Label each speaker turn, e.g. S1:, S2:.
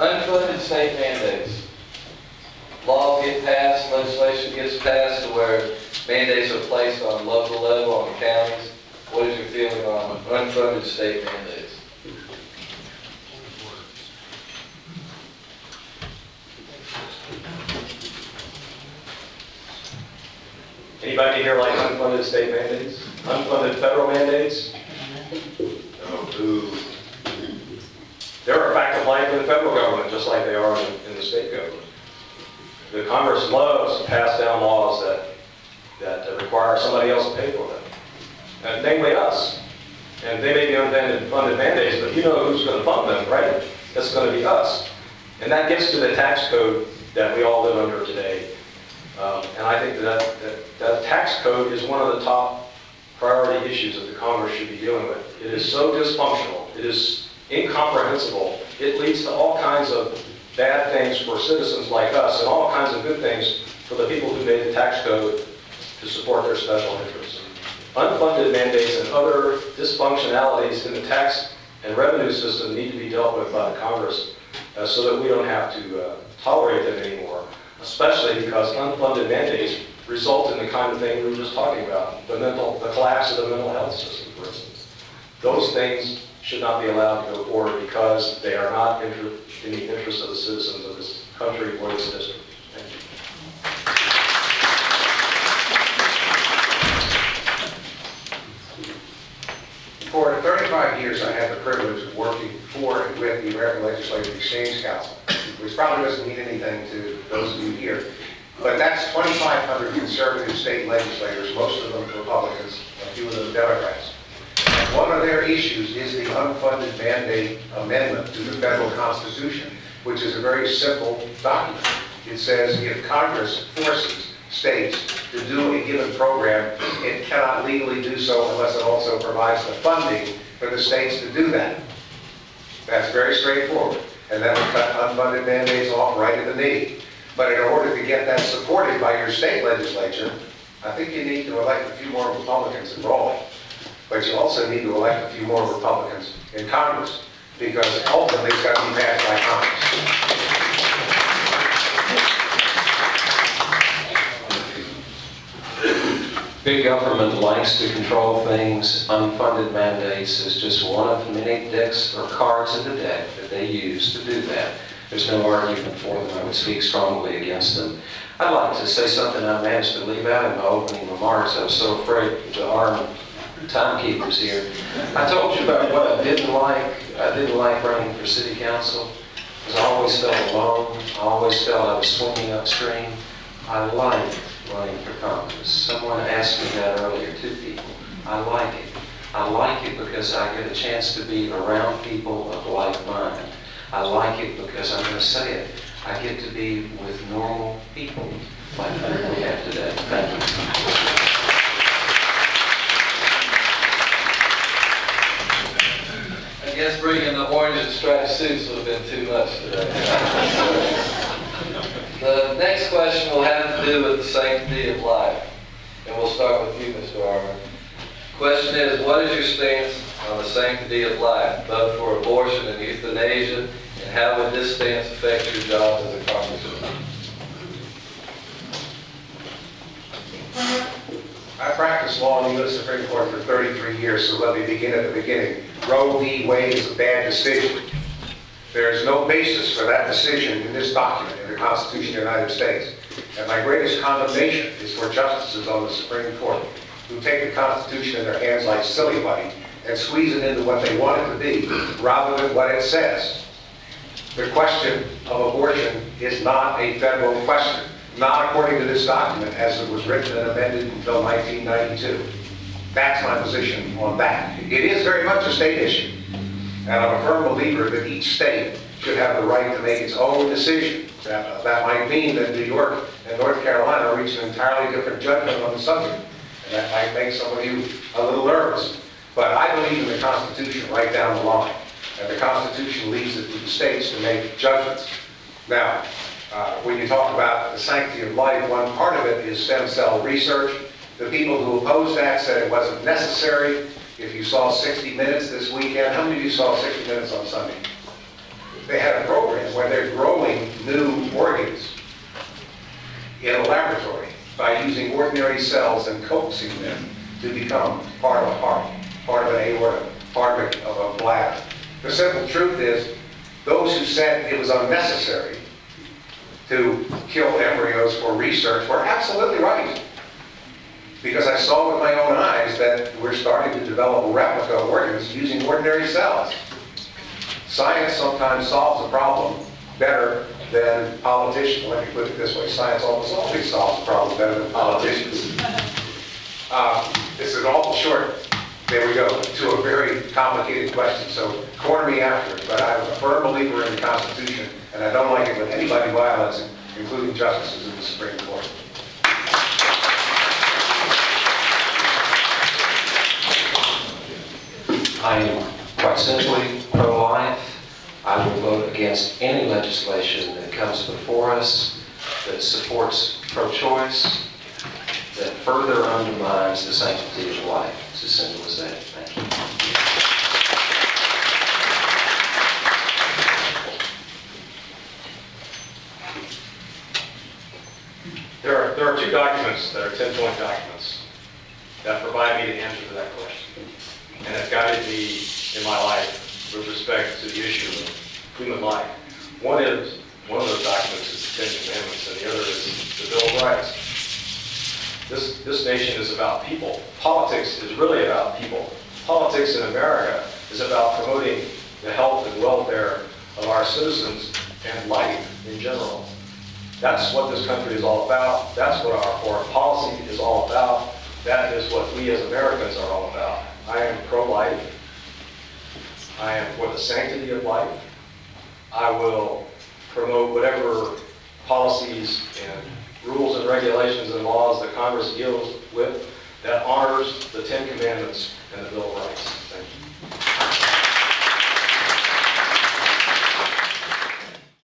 S1: Unfunded state mandates. Laws get passed, legislation gets passed to where mandates are placed on local level, on the counties. What is your feeling on unfunded state mandates?
S2: Anybody here like unfunded state mandates? Unfunded federal mandates? No, boo. They're a fact of life in the federal government, just like they are in the state government. The Congress loves to pass down laws that require somebody else to pay for them, namely us. And they may be unfunded mandates, but you know who's going to fund them, right? That's going to be us. And that gets to the tax code that we all live under today. And I think that tax code is one of the top priority issues that the Congress should be dealing with. It is so dysfunctional. It is incomprehensible. It leads to all kinds of bad things for citizens like us and all kinds of good things for the people who made the tax code to support their special interests. Unfunded mandates and other dysfunctionalities in the tax and revenue system need to be dealt with by the Congress so that we don't have to tolerate them anymore, especially because unfunded mandates result in the kind of thing we were just talking about, the collapse of the mental health system, for instance. Those things should not be allowed to go forward because they are not in the interest of the citizens of this country or this district. Thank you.
S3: For 35 years, I had the privilege of working for and with the American Legislative Exchange Council, which probably doesn't mean anything to those of you here. But that's 2,500 conservative state legislators, most of them Republicans, a few of them Democrats. And one of their issues is the unfunded mandate amendment to the federal Constitution, which is a very simple document. It says if Congress forces states to do a given program, it cannot legally do so unless it also provides the funding for the states to do that. That's very straightforward. And that would cut unfunded mandates off right at the knee. But in order to get that supported by your state legislature, I think you need to elect a few more Republicans in Raleigh. But you also need to elect a few more Republicans in Congress, because ultimately it's got to be passed by Congress.
S4: Big government likes to control things. Unfunded mandates is just one of many decks or cards in the deck that they use to do that. There's no argument for them. I would speak strongly against them. I'd like to say something I managed to leave out in my opening remarks. I was so afraid to harm timekeepers here. I told you about what I didn't like. I didn't like running for city council because I always felt alone. I always felt I was swimming upstream. I liked running for Congress. Someone asked me that earlier, 2 people. I like it. I like it because I get a chance to be around people of like mind. I like it because, I'm going to say it, I get to be with normal people like we have today. Thank you.
S1: I guess bringing the orange and striped suits would have been too much today. The next question will have to do with the sanctity of life. And we'll start with you, Mr. Armour. Question is, what is your stance on the sanctity of life, both for abortion and euthanasia, and how would this stance affect your job as a congressman?
S3: I practiced law in the U.S. Supreme Court for 33 years, so let me begin at the beginning. Roe v. Wade is a bad decision. There is no basis for that decision in this document, in the Constitution of the United States. And my greatest condemnation is for justices on the Supreme Court who take the Constitution in their hands like silly putty and squeeze it into what they want it to be, rather than what it says. The question of abortion is not a federal question, not according to this document as it was written and amended until 1992. That's my position on that. It is very much a state issue. And I'm a firm believer that each state should have the right to make its own decision. That might mean that New York and North Carolina reach an entirely different judgment on the subject. And that might make some of you a little nervous. But I believe in the Constitution right down the line. And the Constitution leaves it to the states to make judgments. Now, when you talk about the sanctity of life, one part of it is stem cell research. The people who opposed that said it wasn't necessary. If you saw 60 Minutes this weekend, how many of you saw 60 Minutes on Sunday? they had a program where they're growing new organs in a laboratory by using ordinary cells and coaxing them to become part of a heart, part of an aorta, part of a bladder. The simple truth is, those who said it was unnecessary to kill embryos for research were absolutely right. Because I saw with my own eyes that we're starting to develop replica organs using ordinary cells. Science sometimes solves a problem better than politicians. Let me put it this way, science almost always solves a problem better than politicians. This is awful short, there we go, to a very complicated question, so corner me after it, but I'm a firm believer in the Constitution, and I don't like it when anybody violates it, including justices in the Supreme Court.
S4: I am quite simply pro-life. I will vote against any legislation that comes before us that supports pro-choice, that further undermines the sanctity of life. It's as simple as that. Thank you.
S2: There are two documents that are 10-point documents that provide me the answer to that question, and have guided me in my life with respect to the issue of human life. One of those documents is the 10 Commandments, and the other is the Bill of Rights. This nation is about people. Politics is really about people. Politics in America is about promoting the health and welfare of our citizens and life in general. That's what this country is all about. That's what our foreign policy is all about. That is what we as Americans are all about. I am pro-life. I am for the sanctity of life. I will promote whatever policies and rules and regulations and laws that Congress deals with that honors the 10 Commandments and the Bill of Rights.